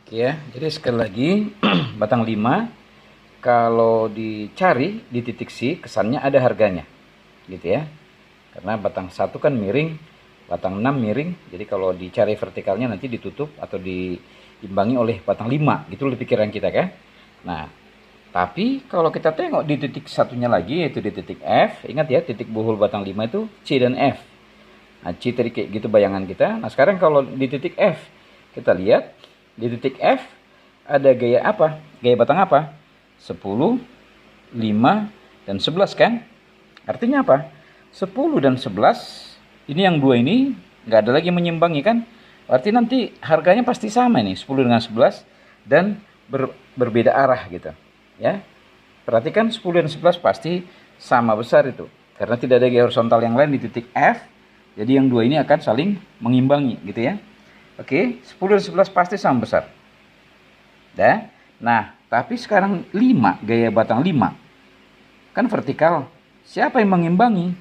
Oke ya, jadi sekali lagi batang 5 kalau dicari di titik C kesannya ada harganya gitu ya. Karena batang 1 kan miring, batang 6 miring, jadi kalau dicari vertikalnya nanti ditutup atau diimbangi oleh batang 5, gitu loh pikiran kita kan. Nah, tapi kalau kita tengok di titik satunya lagi yaitu di titik F, ingat ya titik buhul batang 5 itu C dan F. Nah, C tadi kayak gitu bayangan kita. Nah, sekarang kalau di titik F, kita lihat di titik F ada gaya apa? Gaya batang apa? 10, 5, dan 11 kan? Artinya apa? 10 dan 11, ini yang dua ini nggak ada lagi menyimbangi kan? Berarti nanti harganya pasti sama nih, 10 dengan 11, dan berbeda arah gitu. Ya. Perhatikan 10 dan 11 pasti sama besar itu. Karena tidak ada gaya horizontal yang lain di titik F, jadi yang dua ini akan saling mengimbangi gitu ya. Oke, 10 dan 11 pasti sama besar. Dah. Nah, tapi sekarang 5, gaya batang 5. Kan vertikal. Siapa yang mengimbangi?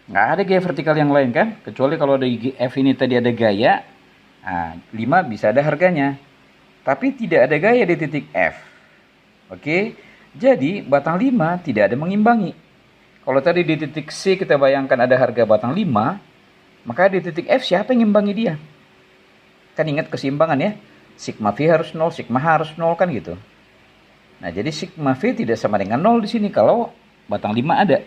Nggak ada gaya vertikal yang lain kan? Kecuali kalau di F ini tadi ada gaya. Nah, 5 bisa ada harganya. Tapi tidak ada gaya di titik F. Oke. Jadi batang 5 tidak ada mengimbangi. Kalau tadi di titik C kita bayangkan ada harga batang 5, maka di titik F siapa yang mengimbangi dia? Kan ingat keseimbangan ya. Sigma V harus 0, sigma H harus 0 kan gitu. Nah, jadi sigma V tidak sama dengan 0 di sini kalau batang 5 ada.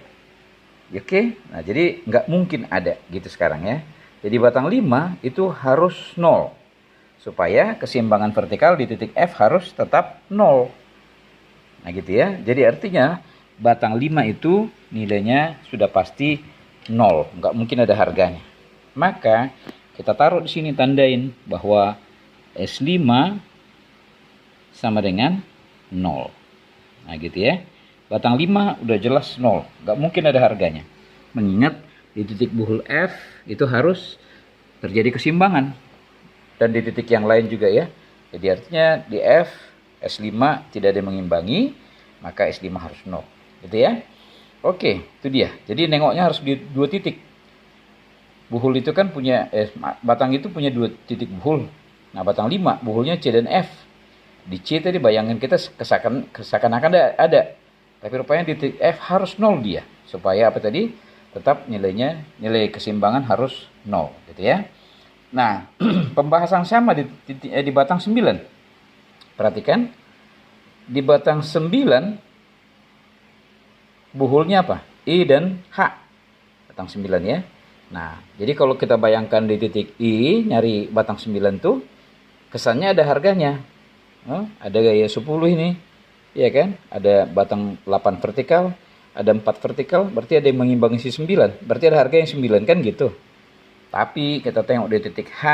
Oke, nah jadi nggak mungkin ada gitu sekarang ya. Jadi batang 5 itu harus 0. Supaya keseimbangan vertikal di titik F harus tetap 0. Nah gitu ya. Jadi artinya batang 5 itu nilainya sudah pasti 0. Nggak mungkin ada harganya. Maka kita taruh di sini tandain bahwa S5 sama dengan 0. Nah gitu ya. Batang 5 udah jelas 0. Nggak mungkin ada harganya. Mengingat di titik buhul F itu harus terjadi keseimbangan. Dan di titik yang lain juga ya. Jadi artinya di F, S5 tidak ada yang mengimbangi. Maka S5 harus 0. Gitu ya. Oke, itu dia. Jadi nengoknya harus di dua titik. Buhul itu kan punya, batang itu punya dua titik buhul. Nah, batang 5, buhulnya C dan F. Di C tadi bayangin kita keseakan-akan ada. Tapi rupanya di titik F harus 0 dia. Supaya apa tadi? Tetap nilai keseimbangan harus 0. Gitu ya. Nah, pembahasan sama di batang 9. Perhatikan. Di batang 9, buhulnya apa? I dan H. Batang 9 ya. Nah, jadi kalau kita bayangkan di titik I, nyari batang 9 tuh, kesannya ada harganya. Ada gaya 10 ini. Iya kan? Ada batang 8 vertikal, ada 4 vertikal, berarti ada yang mengimbangi si 9. Berarti ada harga yang 9 kan gitu. Tapi kita tengok di titik H,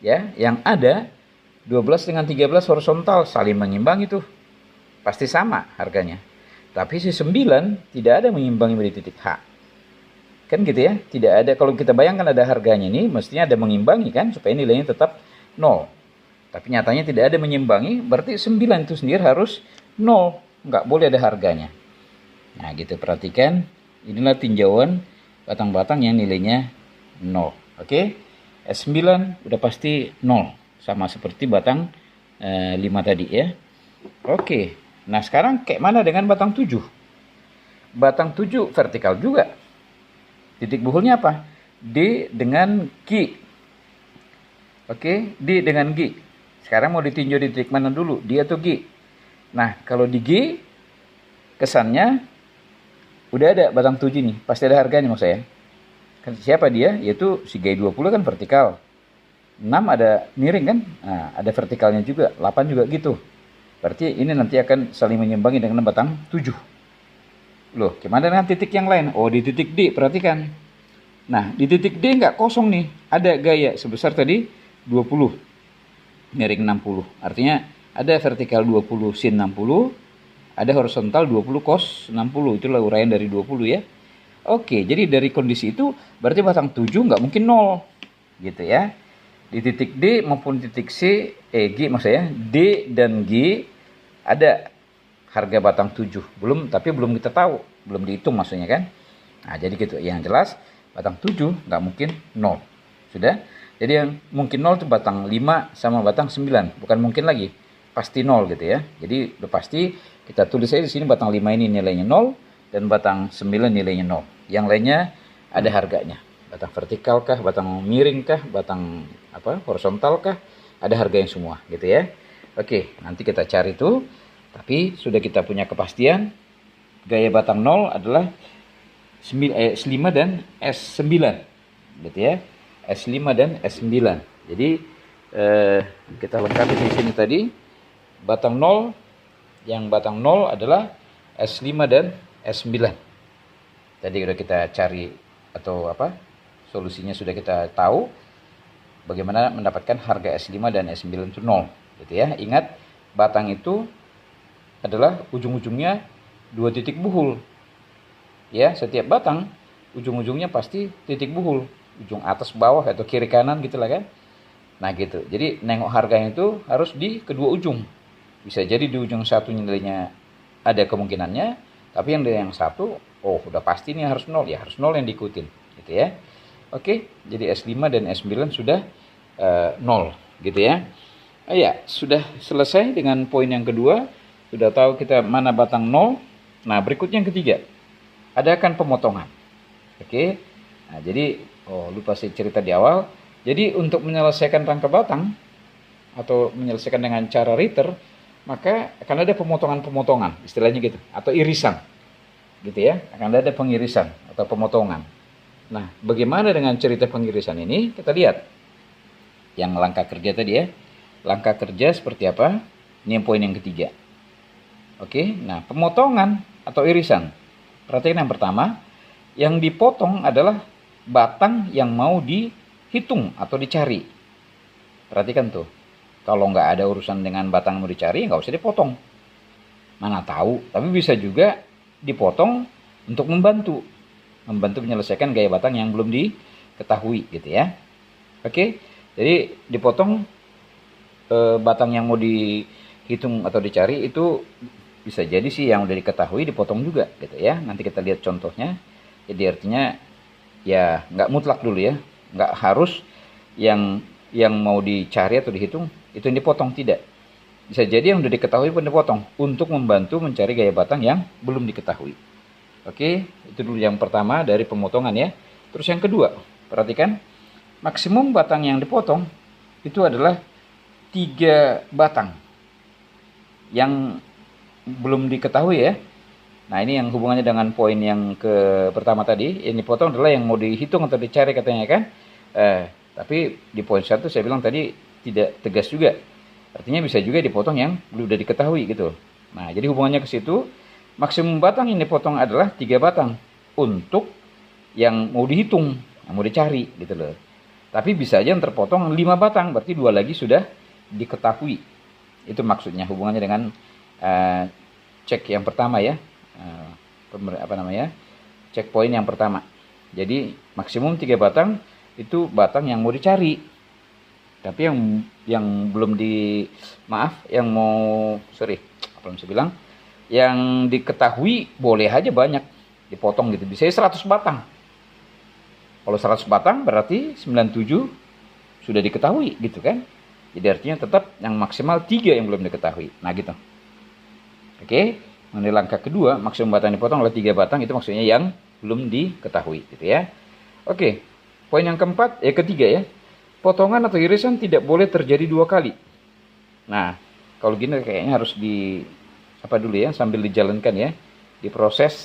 ya, yang ada 12 dengan 13 horizontal saling mengimbangi tuh. Pasti sama harganya. Tapi si 9 tidak ada mengimbangi di titik H. Kan gitu ya, tidak ada. Kalau kita bayangkan ada harganya nih, mestinya ada mengimbangi kan, supaya nilainya tetap 0. Tapi nyatanya tidak ada mengimbangi, berarti 9 itu sendiri harus 0. Nggak boleh ada harganya. Nah gitu, perhatikan. Inilah tinjauan batang-batang yang nilainya 0. Oke, S9 udah pasti 0. Sama seperti batang 5 tadi ya. Oke, nah sekarang kayak mana dengan batang 7? Batang 7 vertikal juga. Titik buhulnya apa? D dengan G. Oke, D dengan G. Sekarang mau ditinjau di titik mana dulu? D atau G? Nah, kalau di G, kesannya udah ada batang 7 nih. Pasti ada harganya maksud saya. Kan siapa dia? Yaitu si G20 kan vertikal. 6 ada miring kan? Nah, ada vertikalnya juga. 8 juga gitu. Berarti ini nanti akan saling menyimbangi dengan batang 7. Loh, gimana dengan titik yang lain? Oh, di titik D, perhatikan. Nah, di titik D nggak kosong nih. Ada gaya sebesar tadi 20. Miring 60. Artinya ada vertikal 20 sin 60. Ada horizontal 20 cos 60. Itulah uraian dari 20 ya. Oke, jadi dari kondisi itu berarti batang 7 nggak mungkin 0. Gitu ya. Di titik D maupun titik C, G maksudnya, D dan G ada harga batang 7. Tapi belum kita tahu. Belum dihitung maksudnya kan. Nah, jadi gitu. Yang jelas batang 7 nggak mungkin 0. Sudah? Jadi yang mungkin 0 itu batang 5 sama batang 9, bukan mungkin lagi, pasti 0 gitu ya. Jadi udah pasti kita tulis aja di sini batang 5 ini nilainya 0 dan batang 9 nilainya 0. Yang lainnya ada harganya. Batang vertikal kah, batang miring kah, batang horizontal kah, ada harganya semua gitu ya. Oke, nanti kita cari itu. Tapi sudah kita punya kepastian gaya batang 0 adalah S5 dan S9 gitu ya. S5 dan S9. Jadi kita lengkapi di sini tadi batang 0, yang batang 0 adalah S5 dan S9. Tadi udah kita cari atau solusinya sudah kita tahu bagaimana mendapatkan harga S5 dan S9 itu 0 gitu ya. Ingat, batang itu adalah ujung-ujungnya 2 titik buhul. Ya, setiap batang ujung-ujungnya pasti titik buhul. Ujung atas bawah atau kiri kanan gitu lah kan. Nah gitu. Jadi nengok harganya itu harus di kedua ujung. Bisa jadi di ujung satu nilainya ada kemungkinannya, tapi yang di yang satu, udah pasti nih harus 0, ya harus 0 yang diikutin gitu ya. Oke, jadi S5 dan S9 sudah 0 gitu ya. Ya, sudah selesai dengan poin yang kedua. Sudah tahu kita mana batang 0. Nah, berikutnya yang ketiga. Adakan pemotongan. Oke. Nah, jadi lupa saya cerita di awal. Jadi untuk menyelesaikan rangka batang atau menyelesaikan dengan cara Ritter, maka akan ada pemotongan-pemotongan, istilahnya gitu, atau irisan. Gitu ya. Akan ada pengirisan atau pemotongan. Nah, bagaimana dengan cerita pengirisan ini? Kita lihat. Yang langkah kerja tadi ya. Langkah kerja seperti apa? Ini yang poin yang ketiga. Oke, nah pemotongan atau irisan. Perhatikan yang pertama, yang dipotong adalah batang yang mau dihitung atau dicari. Perhatikan tuh, kalau nggak ada urusan dengan batang yang mau dicari, nggak usah dipotong. Mana tahu, tapi bisa juga dipotong untuk membantu menyelesaikan gaya batang yang belum diketahui gitu ya. Oke, jadi dipotong batang yang mau dihitung atau dicari itu bisa jadi sih yang udah diketahui dipotong juga gitu ya. Nanti kita lihat contohnya. Jadi artinya ya nggak mutlak dulu ya, nggak harus yang mau dicari atau dihitung itu yang dipotong, tidak. Bisa jadi yang udah diketahui pun dipotong untuk membantu mencari gaya batang yang belum diketahui. Oke, itu dulu yang pertama dari pemotongan ya. Terus yang kedua, perhatikan maksimum batang yang dipotong itu adalah 3 batang yang belum diketahui ya. Nah ini yang hubungannya dengan poin yang pertama tadi. Yang dipotong adalah yang mau dihitung atau dicari katanya kan. Tapi di poin 1 saya bilang tadi tidak tegas juga. Artinya bisa juga dipotong yang belum sudah diketahui gitu. Nah jadi hubungannya ke situ. Maksimum batang yang dipotong adalah 3 batang untuk yang mau dihitung, yang mau dicari gitu loh. Tapi bisa aja yang terpotong 5 batang, berarti 2 lagi sudah diketahui. Itu maksudnya hubungannya dengan cek yang pertama ya, cek poin yang pertama. Jadi maksimum 3 batang itu batang yang mau dicari, tapi yang belum yang diketahui boleh aja banyak dipotong gitu, bisa 100 batang. Kalau 100 batang berarti 97 sudah diketahui gitu kan. Jadi artinya tetap yang maksimal 3 yang belum diketahui. Nah gitu. Oke, mengenai langkah kedua, maksimum batang dipotong oleh 3 batang, itu maksudnya yang belum diketahui gitu ya. Oke, poin yang ketiga ya. Potongan atau irisan tidak boleh terjadi 2 kali. Nah, kalau gini kayaknya harus dulu ya, sambil dijalankan ya. Diproses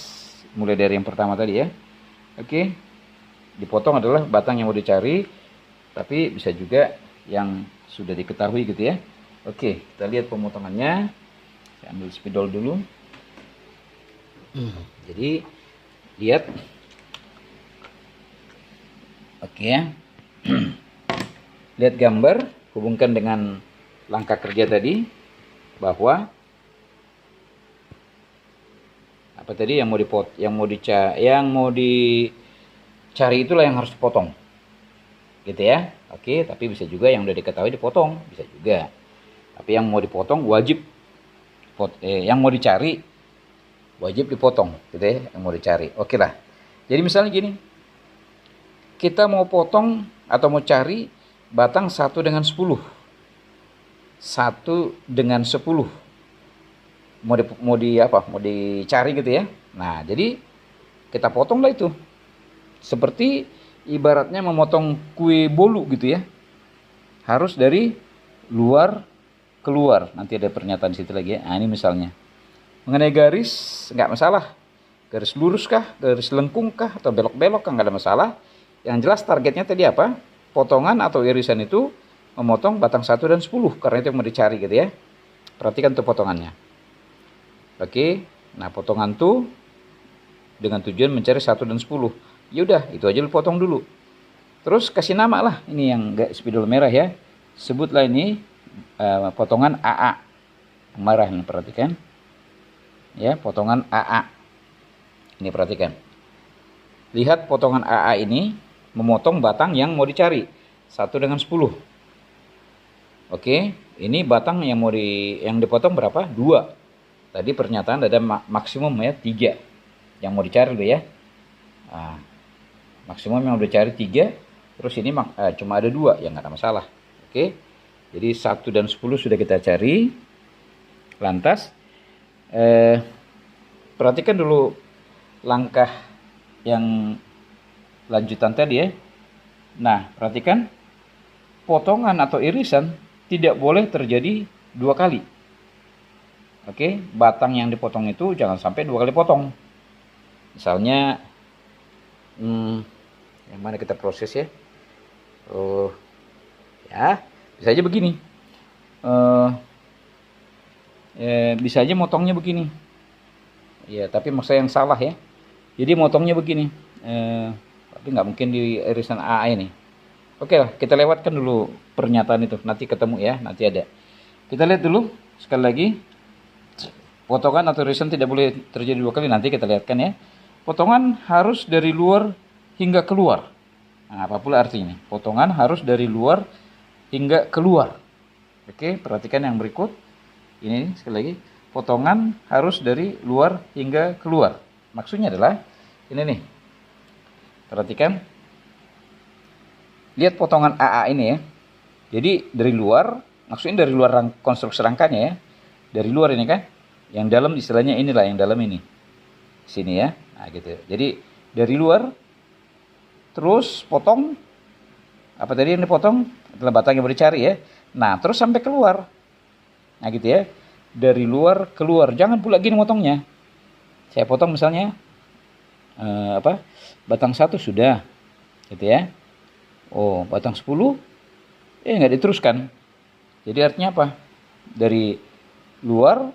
mulai dari yang pertama tadi ya. Oke, dipotong adalah batang yang mau dicari, tapi bisa juga yang sudah diketahui gitu ya. Oke, kita lihat pemotongannya. Saya ambil spidol dulu. Jadi lihat. Oke ya. Lihat gambar, hubungkan dengan langkah kerja tadi bahwa apa tadi yang mau dicari itulah yang harus dipotong. Gitu ya. Oke, tapi bisa juga yang udah diketahui dipotong, bisa juga. Tapi yang mau dipotong wajib yang mau dicari wajib dipotong gitu ya, yang mau dicari. Oke lah. Jadi misalnya gini. Kita mau potong atau mau cari batang 1/10. 1/10. Mau dicari gitu ya. Nah, jadi kita potonglah itu. Seperti ibaratnya memotong kue bolu gitu ya. Harus dari luar keluar. Nanti ada pernyataan di situ lagi ya. Nah, ini misalnya. Mengenai garis nggak masalah. Garis lurus kah, garis lengkung kah, atau belok-belok kah, nggak ada masalah. Yang jelas targetnya tadi apa? Potongan atau irisan itu memotong batang 1/10, karena itu yang mau dicari gitu ya. Perhatikan tuh potongannya. Oke, nah potongan tuh dengan tujuan mencari 1/10. Yaudah, itu aja lu potong dulu. Terus kasih nama lah, ini yang gak spidol merah ya. Sebutlah ini potongan AA. Yang merah ini perhatikan. Ya, potongan AA. Ini perhatikan. Lihat potongan AA ini memotong batang yang mau dicari 1/10. Oke, ini batang yang yang dipotong berapa? 2. Tadi pernyataan ada maksimum ya 3 yang mau dicari dulu ya. Nah, maksimum yang mau dicari 3. Terus ini cuma ada 2, ya nggak ada masalah. Oke, jadi 1/10 sudah kita cari. Lantas perhatikan dulu langkah yang lanjutan tadi ya. Nah, perhatikan potongan atau irisan tidak boleh terjadi 2 kali. Oke, batang yang dipotong itu jangan sampai 2 kali potong. Misalnya yang mana kita proses ya. Ya, bisa aja begini. Bisa aja motongnya begini. Ya, tapi maksudnya yang salah ya. Jadi motongnya begini. Tapi nggak mungkin di irisan AA ini. Oke lah, kita lewatkan dulu pernyataan itu. Nanti ketemu ya, nanti ada. Kita lihat dulu sekali lagi. Potongan atau irisan tidak boleh terjadi 2 kali. Nanti kita lihatkan ya. Potongan harus dari luar hingga keluar. Nah, apa pula artinya? Potongan harus dari luar hingga keluar. Oke, perhatikan yang berikut. Ini sekali lagi. Potongan harus dari luar hingga keluar. Maksudnya adalah ini nih. Perhatikan. Lihat potongan AA ini ya. Jadi dari luar, maksudnya dari luar konstruksi rangkanya ya. Dari luar ini kan. Yang dalam istilahnya inilah, yang dalam ini. Sini ya. Nah gitu. Jadi dari luar, terus potong. Apa tadi yang dipotong? Adalah batang yang mau dicari ya. Nah terus sampai keluar. Nah gitu ya. Dari luar keluar. Jangan pula gini motongnya. Saya potong misalnya. Batang 1 sudah. Gitu ya. Oh, batang 10 nggak diteruskan. Jadi artinya apa? Dari luar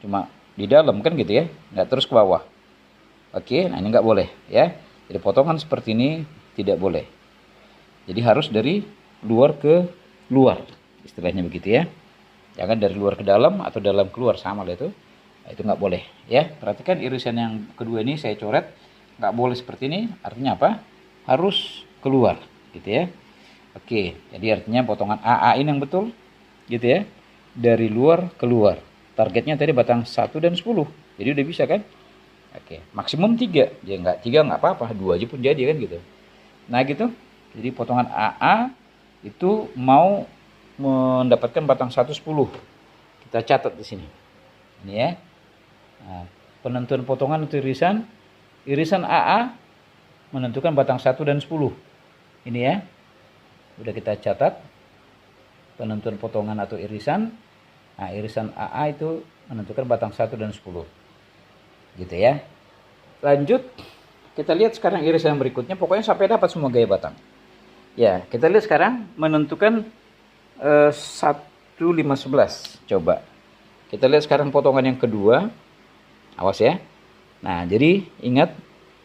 cuma di dalam kan gitu ya, nggak terus ke bawah. Oke, nah ini nggak boleh ya. Jadi potongan seperti ini tidak boleh. Jadi harus dari luar ke luar, istilahnya begitu ya. Jangan dari luar ke dalam atau dalam keluar, sama lah itu. Nah, itu nggak boleh ya. Perhatikan irisan yang kedua ini saya coret, nggak boleh seperti ini. Artinya apa? Harus keluar gitu ya. Oke, jadi artinya potongan AA ini yang betul gitu ya. Dari luar keluar. Targetnya tadi batang 1/10. Jadi udah bisa kan? Oke, maksimum 3. Ya enggak 3 enggak apa-apa, 2 aja pun jadi kan gitu. Nah gitu. Jadi potongan AA itu mau mendapatkan batang 1/10. Kita catat di sini. Ini ya. Nah, penentuan potongan untuk irisan AA menentukan batang 1/10. Ini ya. Udah kita catat penentuan potongan atau irisan. Nah, irisan AA itu menentukan batang 1/10. Gitu ya. Lanjut, kita lihat sekarang irisan yang berikutnya. Pokoknya sampai dapat semua gaya batang. Ya, kita lihat sekarang menentukan 1/511. Coba. Kita lihat sekarang potongan yang kedua. Awas ya. Nah, jadi ingat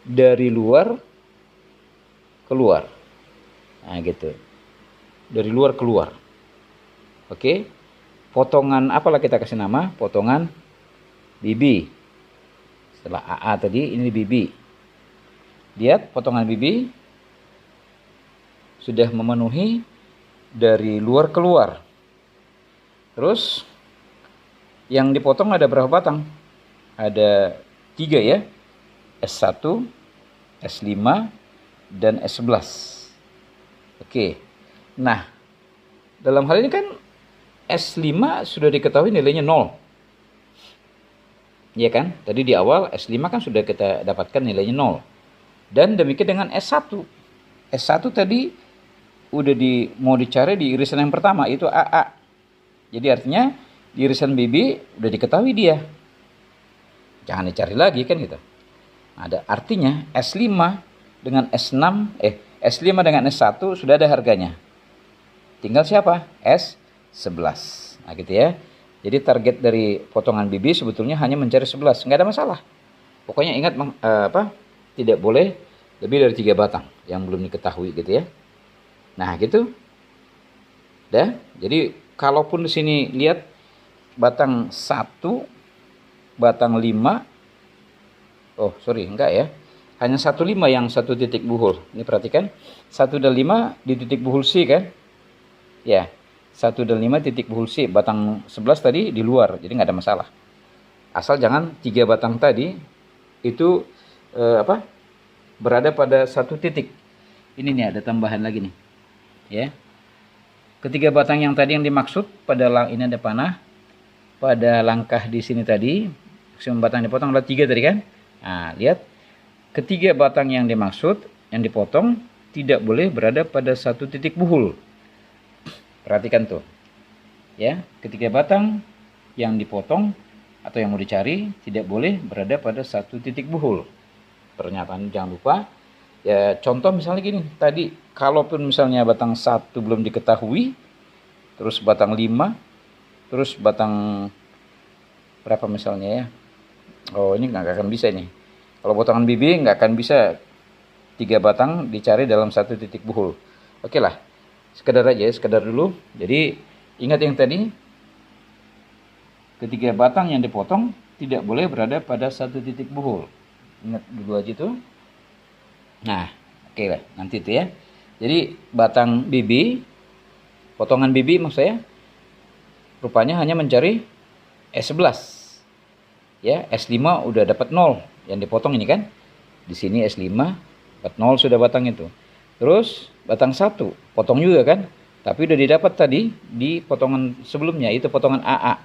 dari luar keluar. Nah, gitu. Dari luar keluar. Oke. Potongan apalah kita kasih nama? Potongan BB. Setelah AA tadi, ini BB. Lihat potongan BB sudah memenuhi dari luar keluar. Terus yang dipotong ada berapa batang? Ada 3 ya. S1, S5, dan S11. Oke. Nah, dalam hal ini kan S5 sudah diketahui nilainya 0. Iya kan? Tadi di awal S5 kan sudah kita dapatkan nilainya 0. Dan demikian dengan S1. S1 tadi udah mau dicari di irisan yang pertama, itu AA. Jadi artinya di irisan BB udah diketahui dia. Jangan dicari lagi kan gitu. Ada artinya S5 dengan S6, S5 dengan S1 sudah ada harganya. Tinggal siapa? S11. Nah gitu ya. Jadi target dari potongan BB sebetulnya hanya mencari 11. Nggak ada masalah. Pokoknya ingat tidak boleh lebih dari 3 batang yang belum diketahui gitu ya. Nah gitu. Dah. Jadi kalaupun di sini lihat batang 1, batang 5. Oh sorry, enggak ya. Hanya 15 yang 1 titik buhul. Ini perhatikan. 1 dan 5 di titik buhul C kan. Ya. 1 dan 5 titik buhul C, batang 11 tadi di luar, jadi nggak ada masalah. Asal jangan 3 batang tadi itu berada pada 1 titik. Ini nih ada tambahan lagi nih. Ya. Ketiga batang yang tadi yang dimaksud pada ini ada panah. Pada langkah di sini tadi, maksimum batang dipotong adalah 3 tadi kan? Nah, lihat. Ketiga batang yang dimaksud, yang dipotong tidak boleh berada pada 1 titik buhul. Perhatikan tuh. Ya, ketiga batang yang dipotong atau yang mau dicari tidak boleh berada pada 1 titik buhul. Pernyataan jangan lupa. Ya, contoh misalnya gini, tadi kalaupun misalnya batang 1 belum diketahui, terus batang 5, terus batang berapa misalnya ya. Oh, ini nggak akan bisa ini. Kalau potongan BB nggak akan bisa 3 batang dicari dalam 1 titik buhul. Oke lah. Sekedar aja, sekedar dulu. Jadi ingat yang tadi, ketiga batang yang dipotong tidak boleh berada pada 1 titik buhul. Ingat dulu aja itu. Nah, oke lah, nanti itu ya. Jadi batang BB, potongan BB maksud saya, rupanya hanya mencari S11. Ya, S5 udah dapat 0 yang dipotong ini kan. Di sini S5 dapat 0 sudah batang itu. Terus batang 1 potong juga kan, tapi udah didapat tadi di potongan sebelumnya, itu potongan AA.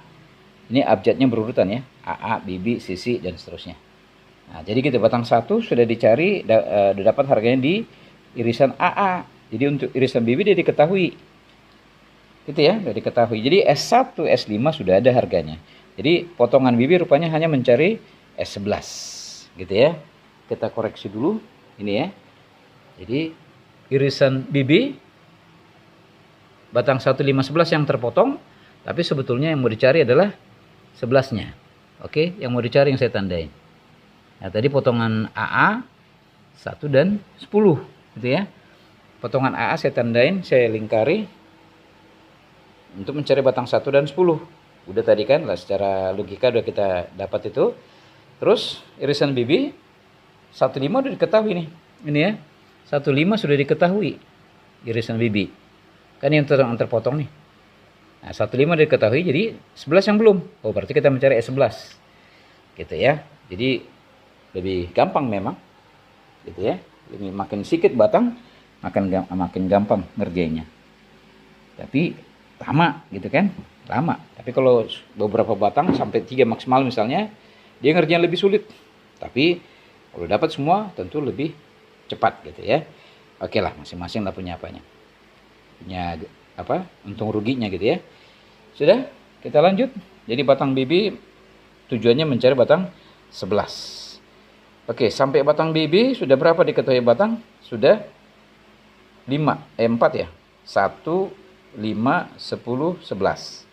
Ini abjadnya berurutan ya, AA, BB, CC dan seterusnya. Nah, jadi gitu, batang 1 sudah dicari, udah dapat harganya di irisan AA. Jadi untuk irisan BB dia diketahui. Gitu ya, udah diketahui. Jadi S1, S5 sudah ada harganya. Jadi potongan BB rupanya hanya mencari S11. Gitu ya. Kita koreksi dulu ini ya. Jadi irisan BB batang 1, 5, 11 yang terpotong, tapi sebetulnya yang mau dicari adalah 11-nya. Oke, yang mau dicari yang saya tandain. Nah, tadi potongan AA 1 dan 10 gitu ya. Potongan AA saya tandain, saya lingkari untuk mencari batang 1 dan 10. Udah tadi kan lah, secara logika udah kita dapat itu. Terus irisan BB 15 udah diketahui nih. Ini ya. 15 sudah diketahui irisan BB. Kan yang terpotong nih. Nah, 15 diketahui, jadi 11 yang belum. Oh, berarti kita mencari S11. Gitu ya. Jadi lebih gampang memang. Gitu ya. Lebih makin sedikit batang, makin gampang ngerjainnya. Tapi lama gitu kan. Lama. Tapi kalau beberapa batang sampai 3 maksimal misalnya, dia ngerjain lebih sulit. Tapi kalau dapat semua tentu lebih cepat gitu ya. Oke lah, masing-masing lah punya apanya. Punya untung ruginya gitu ya. Sudah, kita lanjut. Jadi batang BB tujuannya mencari batang 11. Oke, sampai batang BB sudah berapa diketahui batang? Sudah 4 ya. 1, 5, 10, 11.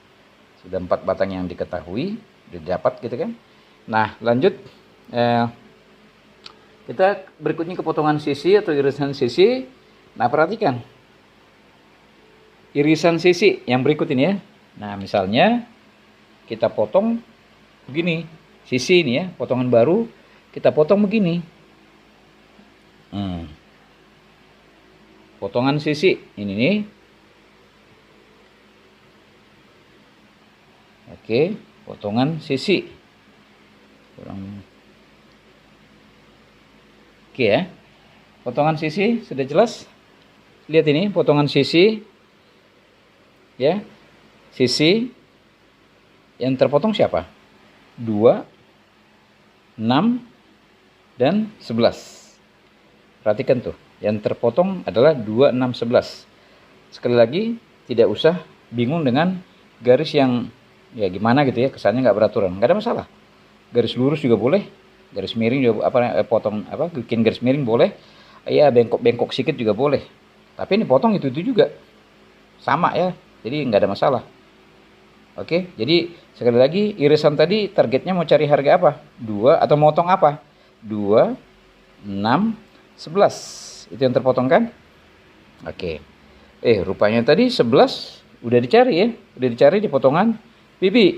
Sudah 4 batang yang diketahui, didapat gitu kan. Nah, lanjut. Kita berikutnya ke potongan sisi atau irisan sisi. Nah, perhatikan. Irisan sisi yang berikut ini ya. Nah, misalnya kita potong begini. Sisi ini ya, potongan baru. Kita potong begini. Potongan sisi. Ini nih. Oke, potongan sisi. Oke ya, potongan sisi sudah jelas. Lihat ini potongan sisi ya. Sisi yang terpotong siapa? 2, 6, dan 11. Perhatikan tuh, yang terpotong adalah 2, 6, 11. Sekali lagi, tidak usah bingung dengan garis yang ya gimana gitu ya, kesannya nggak beraturan. Nggak ada masalah. Garis lurus juga boleh, garis miring juga potong bikin garis miring boleh. Ya bengkok-bengkok sedikit juga boleh. Tapi ini potong itu juga sama ya. Jadi nggak ada masalah. Oke, jadi sekali lagi irisan tadi targetnya mau cari harga apa? 2 atau motong apa? 2, 6, 11. Itu yang terpotong kan? Oke. Rupanya tadi 11 udah dicari ya. Udah dicari di potongan Bibi.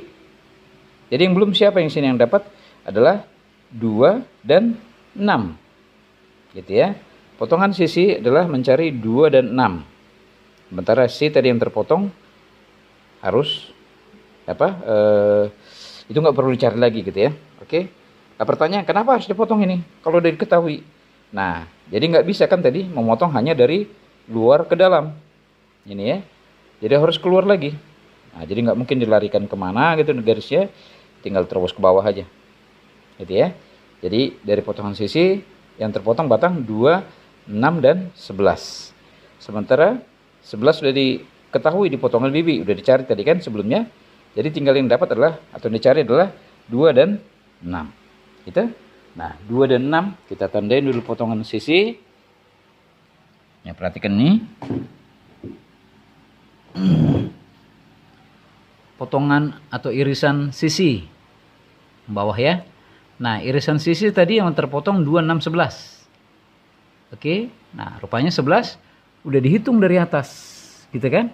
Jadi yang belum siapa yang sini yang dapat adalah 2 dan 6. Gitu ya. Potongan sisi adalah mencari 2 dan 6. Sementara si tadi yang terpotong harus itu nggak perlu dicari lagi gitu ya. Oke. Nah, pertanyaan kenapa harus dipotong ini kalau udah diketahui? Nah, jadi nggak bisa kan tadi memotong hanya dari luar ke dalam ini ya. Jadi harus keluar lagi. Nah, jadi nggak mungkin dilarikan kemana gitu garisnya, tinggal terus ke bawah aja gitu ya. Jadi dari potongan sisi yang terpotong batang 2, 6, dan 11. Sementara 11 sudah diketahui di potongan bibi, udah dicari tadi kan sebelumnya. Jadi tinggal yang dapat adalah atau dicari adalah 2 dan 6. Gitu. Nah, 2 dan 6 kita tandain dulu potongan sisi. Ya, perhatikan nih. Potongan atau irisan sisi bawah ya. Nah, irisan sisi tadi yang terpotong 2, 6, 11. Oke. Nah, rupanya 11 udah dihitung dari atas. Gitu kan?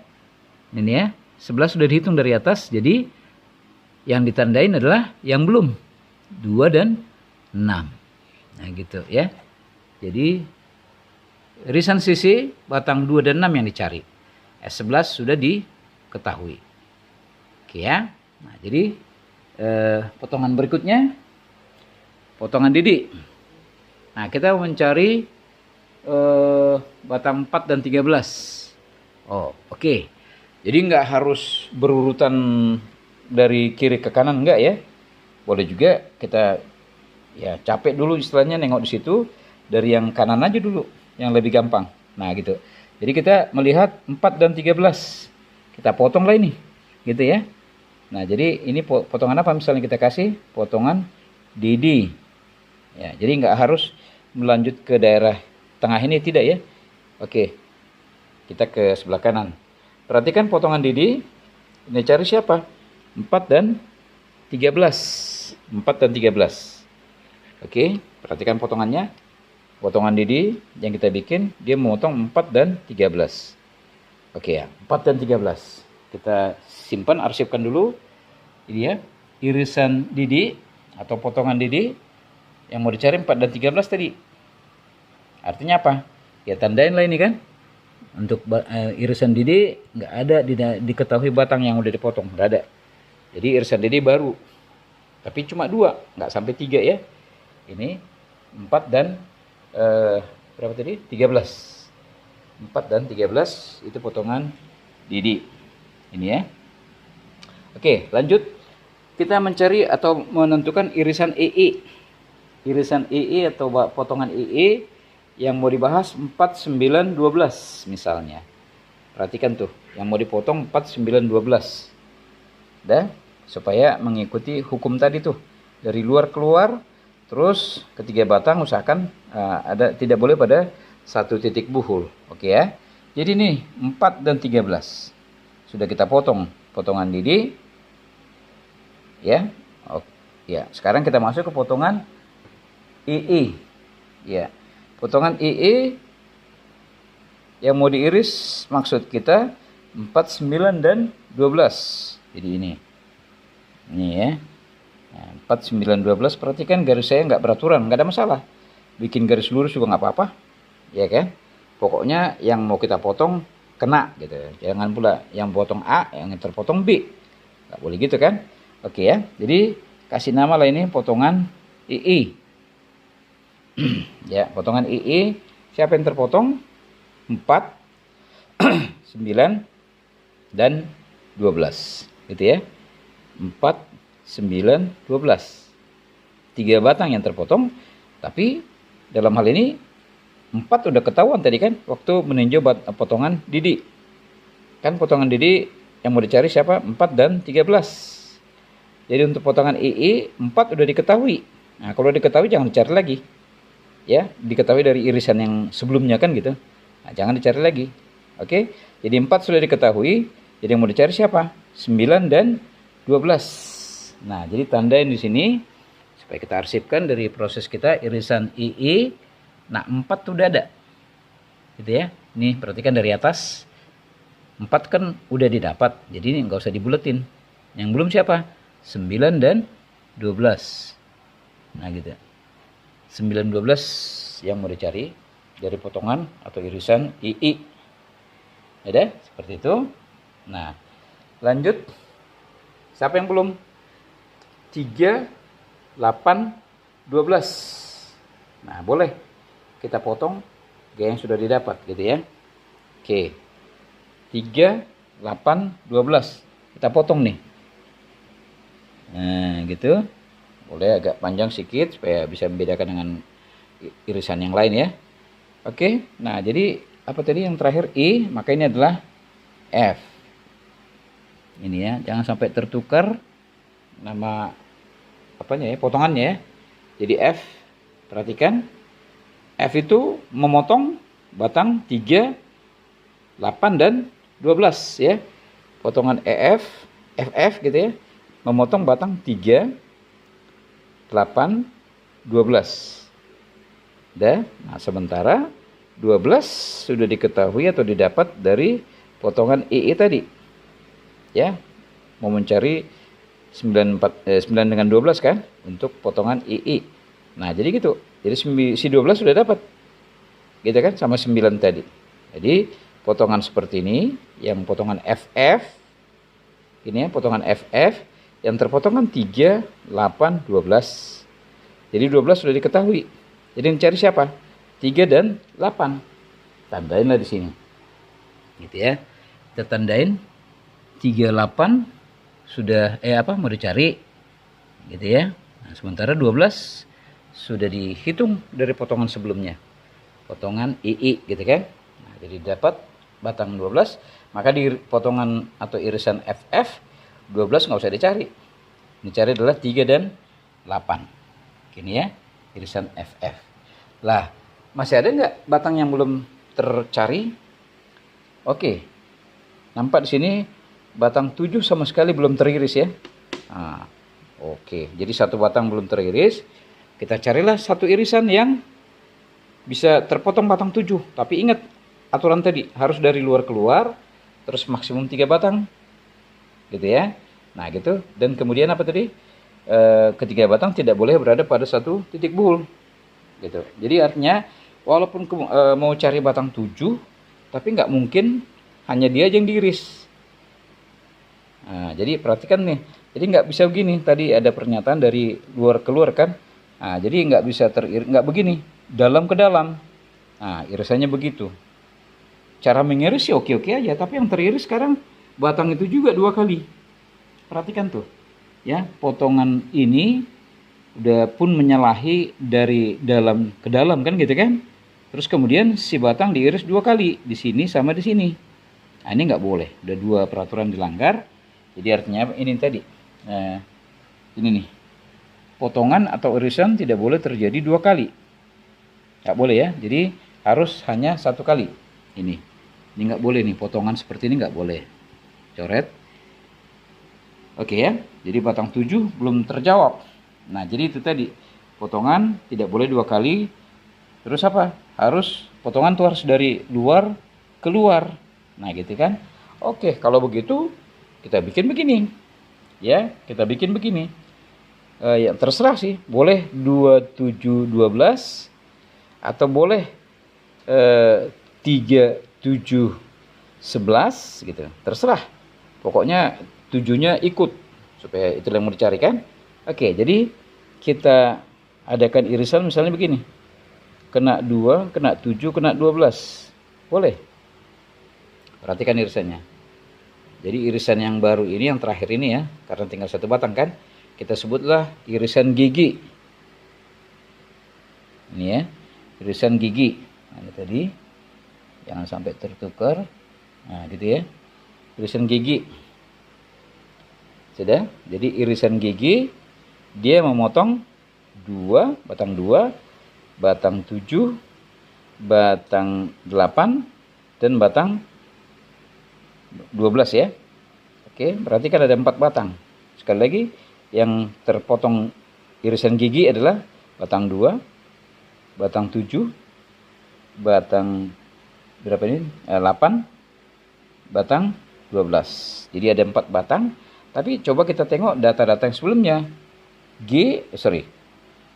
Ini ya. 11 sudah dihitung dari atas, jadi yang ditandain adalah yang belum 2 dan 6. Nah gitu ya. Jadi irisan sisi batang 2 dan 6 yang dicari. S11 sudah diketahui. Oke ya. Nah jadi potongan berikutnya potongan didi. Nah kita mencari batang 4 dan 13. Oh oke. Jadi nggak harus berurutan dari kiri ke kanan, enggak ya. Boleh juga kita ya capek dulu istilahnya nengok di situ dari yang kanan aja dulu, yang lebih gampang. Nah gitu. Jadi kita melihat 4 dan 13. Kita potong lah ini. Gitu ya. Nah jadi ini potongan apa misalnya kita kasih? Potongan didi. Ya, jadi nggak harus melanjut ke daerah tengah ini, tidak ya. Oke. Kita ke sebelah kanan. Perhatikan potongan didi. Ini cari siapa? 4 dan 13. 4 dan 13. Oke, perhatikan potongannya. Potongan didi yang kita bikin, dia memotong 4 dan 13. Oke ya, 4 dan 13. Kita simpan, arsipkan dulu. Ini ya, irisan didi atau potongan didi yang mau dicari 4 dan 13 tadi. Artinya apa? Ya tandain lah ini kan. Untuk irisan didi nggak ada diketahui batang yang udah dipotong, nggak ada. Jadi irisan didi baru, tapi cuma 2, nggak sampai 3 ya. Ini 4 dan berapa tadi? 13. 4 dan 13 itu potongan didi. Ini ya. Oke, lanjut. Kita mencari atau menentukan irisan EE. Irisan EE atau potongan EE yang mau dibahas 4, 9, 12 misalnya. Perhatikan tuh, yang mau dipotong 4, 9, 12. Dah, supaya mengikuti hukum tadi tuh. Dari luar keluar, terus ketiga batang usahakan tidak boleh pada satu titik buhul. Oke ya. Jadi nih 4 dan 13. Sudah kita potong potongan didi. Ya. Oke, ya, sekarang kita masuk ke potongan EE. Ya. Potongan EE yang mau diiris maksud kita 4, 9, dan 12. Jadi ini ya. Nah, 4, 9, 12. Perhatikan garis saya nggak beraturan, nggak ada masalah. Bikin garis lurus juga nggak apa-apa, ya kan? Pokoknya yang mau kita potong kena gitu. Jangan pula yang potong A yang terpotong B, nggak boleh gitu kan? Oke ya. Jadi kasih nama lah ini potongan EE. Ya, potongan EE siapa yang terpotong? 4, 9, dan 12. Gitu ya. 4, 9, 12. 3 batang yang terpotong, tapi dalam hal ini 4 udah ketahuan tadi kan waktu meninjau potongan Didi. Kan potongan Didi yang mau dicari siapa? 4 dan 13. Jadi untuk potongan II 4 udah diketahui. Nah, kalau diketahui jangan dicari lagi. Ya, diketahui dari irisan yang sebelumnya kan gitu. Nah, jangan dicari lagi. Oke. Jadi 4 sudah diketahui. Jadi yang mau dicari siapa? 9 dan 12. Nah, jadi tandain di sini supaya kita arsipkan dari proses kita irisan II. Nah, 4 udah ada. Gitu ya. Nih, perhatikan dari atas. 4 kan udah didapat. Jadi ini nggak usah dibuletin. Yang belum siapa? 9 dan 12. Nah, gitu. 9 12 yang mau dicari dari potongan atau irisan II. Ada? Seperti itu. Nah, lanjut. Siapa yang belum? 3 8 12. Nah, boleh kita potong gaya yang sudah didapat gitu ya. Oke. 3 8 12. Kita potong nih. Nah, gitu. Boleh agak panjang sedikit supaya bisa membedakan dengan irisan yang lain ya. Oke. Nah, jadi apa tadi yang terakhir I, maka ini adalah F. Ini ya, jangan sampai tertukar nama apanya ya, potongannya ya. Jadi F, perhatikan. F itu memotong batang 3, 8 dan 12 ya. Potongan EF, FF gitu ya. Memotong batang 3, 8, 12. Dah. Nah, sementara 12 sudah diketahui atau didapat dari potongan II tadi. Ya. Mau mencari 9 dengan 12 kan untuk potongan II. Nah, jadi gitu. Jadi si 12 sudah dapat. Gitu kan sama 9 tadi. Jadi potongan seperti ini yang potongan FF ini ya, potongan FF yang terpotong kan 3, 8, 12. Jadi 12 sudah diketahui. Jadi yang cari siapa? 3 dan 8. Tandainlah di sini. Gitu ya. Kita tandain 3, 8 sudah mau dicari. Gitu ya. Nah, sementara 12 sudah dihitung dari potongan sebelumnya. Potongan II gitu kan. Nah, jadi dapat batang 12, maka di potongan atau irisan FF 12 nggak usah dicari. Dicari adalah 3 dan 8. Gini ya, irisan FF. Lah, masih ada nggak batang yang belum tercari? Oke. Nampak di sini batang 7 sama sekali belum teriris ya. Nah, oke. Jadi satu batang belum teriris. Kita carilah satu irisan yang bisa terpotong batang 7. Tapi ingat aturan tadi, harus dari luar keluar, terus maksimum 3 batang. Gitu ya. Nah, gitu. Dan kemudian apa tadi? Ketiga batang tidak boleh berada pada satu titik buhul. Gitu. Jadi artinya walaupun mau cari batang 7, tapi nggak mungkin hanya dia aja yang diiris. Nah, jadi perhatikan nih. Jadi nggak bisa begini. Tadi ada pernyataan dari luar keluar kan. Nah, jadi nggak bisa teriris, nggak begini. Dalam ke dalam. Nah, irisannya begitu. Cara mengiris sih oke-oke aja. Tapi yang teriris sekarang batang itu juga 2 kali. Perhatikan tuh. Ya, potongan ini udah pun menyalahi dari dalam ke dalam kan gitu kan. Terus kemudian si batang diiris 2 kali. Di sini sama di sini. Nah, ini nggak boleh. Udah 2 peraturan dilanggar. Jadi artinya ini tadi. Ini nih. Potongan atau irisan tidak boleh terjadi 2 kali. Nggak boleh ya. Jadi harus hanya 1 kali. Ini nggak boleh nih. Potongan seperti ini nggak boleh. Coret. Oke ya. Jadi batang 7 belum terjawab. Nah, jadi itu tadi. Potongan tidak boleh 2 kali. Terus apa? Harus potongan tuh harus dari luar keluar. Nah, gitu kan. Oke, kalau begitu kita bikin begini. Ya, kita bikin begini. Ya terserah sih. Boleh 27 12 atau boleh 3 7 11 gitu. Terserah. Pokoknya 7-nya ikut supaya itu yang mau dicari kan. Oke, jadi kita adakan irisan misalnya begini. Kena 2, kena 7, kena 12. Boleh. Perhatikan irisannya. Jadi irisan yang baru ini, yang terakhir ini ya, karena tinggal satu batang kan, kita sebutlah irisan gigi. Ini ya, irisan gigi. Nah, ini tadi, jangan sampai tertukar. Nah, gitu ya, irisan gigi. Sudah, jadi irisan gigi, dia memotong batang 2, batang 7, batang 8, dan batang 12 ya. Oke, berarti kan ada 4 batang. Sekali lagi, yang terpotong irisan gigi adalah batang 2, batang 7, batang berapa ini? 8, batang 12. Jadi ada 4 batang. Tapi coba kita tengok data-data yang sebelumnya.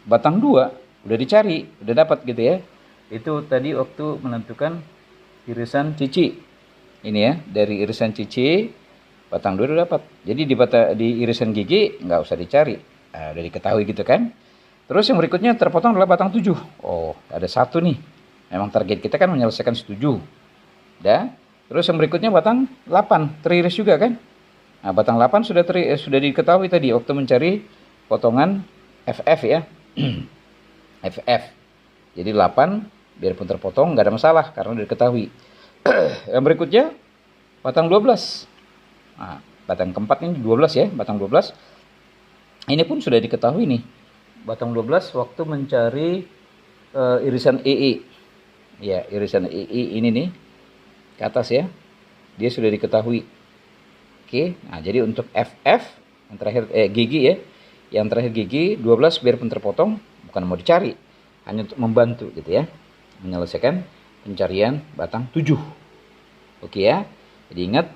Batang 2 udah dicari, udah dapat gitu ya. Itu tadi waktu menentukan irisan cici. Ini ya, dari irisan cici batang 2 udah dapat. Jadi di irisan gigi nggak usah dicari. Nah, udah diketahui gitu kan. Terus yang berikutnya terpotong adalah batang 7. Oh, ada 1 nih. Memang target kita kan menyelesaikan 7. Dah. Terus yang berikutnya batang 8, teriris juga kan. Nah, batang 8 sudah diketahui tadi waktu mencari potongan FF ya. FF. Jadi 8 biarpun terpotong nggak ada masalah karena udah diketahui. Yang berikutnya batang 12. Nah, batang keempat ini 12 ya, batang 12. Ini pun sudah diketahui nih. Batang 12 waktu mencari irisan EE. Ya, irisan EE ini nih ke atas ya. Dia sudah diketahui. Oke, nah jadi untuk FF yang terakhir gigi ya. Yang terakhir gigi 12 biarpun terpotong bukan mau dicari, hanya untuk membantu gitu ya. Menyelesaikan pencarian batang 7. Oke ya. Jadi ingat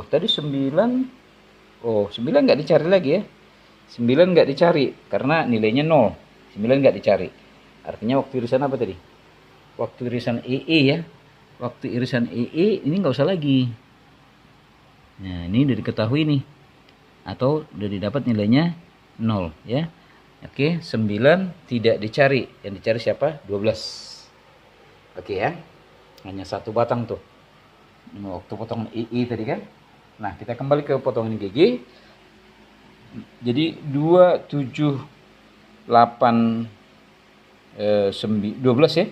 tadi 9. 9 nggak dicari lagi ya. 9 nggak dicari karena nilainya 0. 9 nggak dicari. Artinya waktu irisan apa tadi? Waktu irisan EE ya. Waktu irisan EE ini nggak usah lagi. Nah, ini udah diketahui nih. Atau udah didapat nilainya 0 ya. Oke, 9 tidak dicari. Yang dicari siapa? 12. Oke ya. Hanya 1 batang tuh. Waktu potongan II tadi kan. Nah, kita kembali ke potongan gigi. Jadi 2, 7, 8, 12 ya.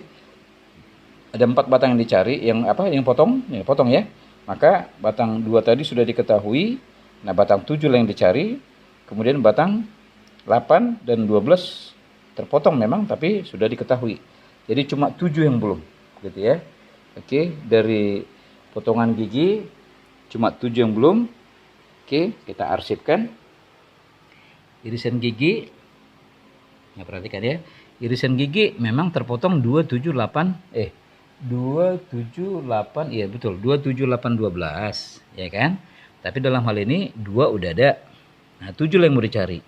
Ada 4 batang yang dicari. Yang potong? Ya, potong ya. Maka batang 2 tadi sudah diketahui. Nah, batang 7 lah yang dicari. Kemudian batang 8 dan 12 terpotong memang, tapi sudah diketahui. Jadi cuma 7 yang belum, gitu ya. Oke, dari potongan gigi cuma 7 yang belum. Oke, kita arsipkan. Irisan gigi, ya perhatikan ya. Irisan gigi memang terpotong 278, 278, iya betul, 278 12, ya kan? Tapi dalam hal ini 2 udah ada. Nah, 7 lah yang mau dicari.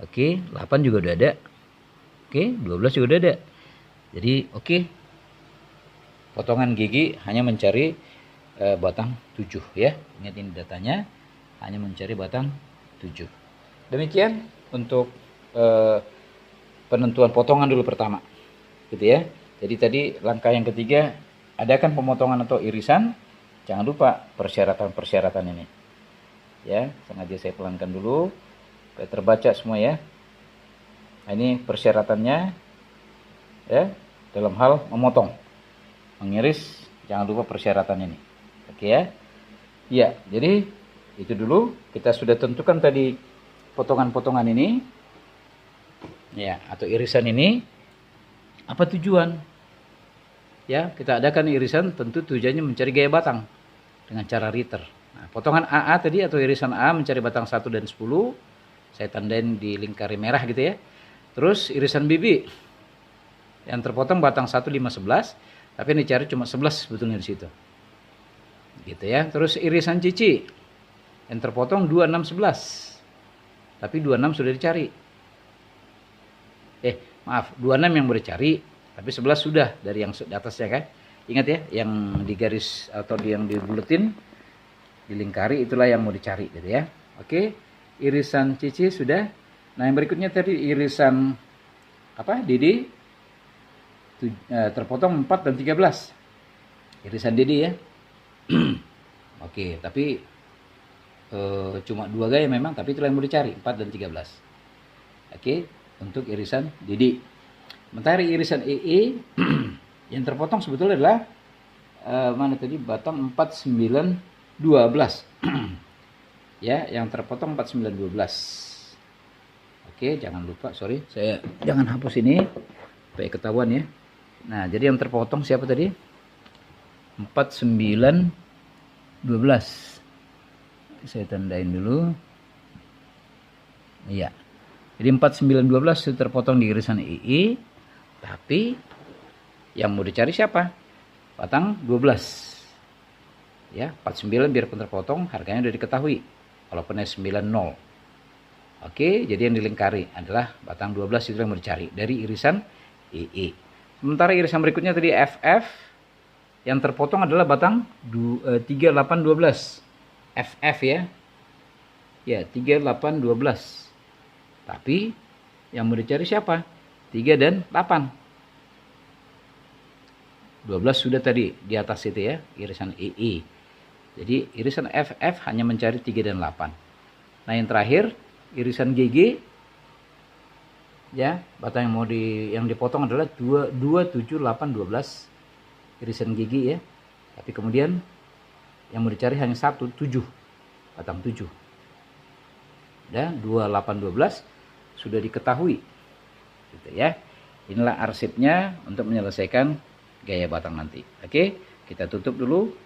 Oke, 8 juga udah ada. Oke, 12 juga udah ada. Jadi, oke. Potongan gigi hanya mencari batang 7 ya. Ingat ini datanya, hanya mencari batang 7. Demikian untuk penentuan potongan dulu pertama. Gitu ya. Jadi tadi langkah yang ketiga, adakan pemotongan atau irisan. Jangan lupa persyaratan-persyaratan ini. Ya, sengaja saya pelankan dulu supaya terbaca semua ya. Nah, ini persyaratannya ya, dalam hal memotong. Mengiris, jangan lupa persyaratan ini. Oke ya. Ya, jadi itu dulu kita sudah tentukan tadi potongan-potongan ini. Ya, atau irisan ini apa tujuan? Ya, kita adakan irisan tentu tujuannya mencari gaya batang dengan cara riter. Nah, potongan AA tadi atau irisan A mencari batang 1 dan 10. Saya tandain di lingkari merah gitu ya. Terus irisan BB yang terpotong batang 1, 5, 11, tapi yang dicari cuma 11 sebetulnya di situ. Gitu ya. Terus irisan cici yang terpotong 2, 6, 11. Tapi 26 sudah dicari. 26 yang boleh cari, tapi 11 sudah dari yang di atasnya kan. Ingat ya, yang di garis atau yang dibuletin, dilingkari itulah yang mau dicari gitu ya. Oke, irisan cici sudah. Nah, yang berikutnya tadi irisan Didi terpotong 4 dan 13. Irisan Didi ya. Oke, tapi cuma 2 gaya memang, tapi itulah yang mau dicari, 4 dan 13. Oke, untuk irisan DD. Sementara irisan EE yang terpotong sebetulnya adalah mana tadi, batang 4, 9, 12. Ya, yang terpotong 4, 9, 12. Oke, jangan lupa, sorry, saya jangan hapus ini supaya ketahuan ya. Nah, jadi yang terpotong siapa tadi? 4, 9, 12. Saya tandain dulu. Iya. Jadi 4, 9, 12 itu terpotong di irisan EE. Tapi yang mau dicari siapa? Batang 12. Ya, 49 biarpun terpotong, harganya udah diketahui. Walaupun 90. Oke, jadi yang dilingkari adalah batang 12, itu yang mau dicari dari irisan EE. Sementara irisan berikutnya tadi FF, yang terpotong adalah batang 38, 12. FF ya. Ya, 38, 12. Tapi yang mau dicari siapa? 3 dan 8. 12 sudah tadi di atas itu ya, irisan EE. Jadi irisan FF hanya mencari 3 dan 8. Nah, yang terakhir irisan GG ya, batang yang dipotong adalah 2, 7, 8, 12. Irisan GG ya. Tapi kemudian yang mau dicari hanya 1, 7. Batang 7. Dan 2, 8, 12 sudah diketahui. Gitu ya. Inilah arsipnya untuk menyelesaikan gaya batang nanti. Oke, kita tutup dulu.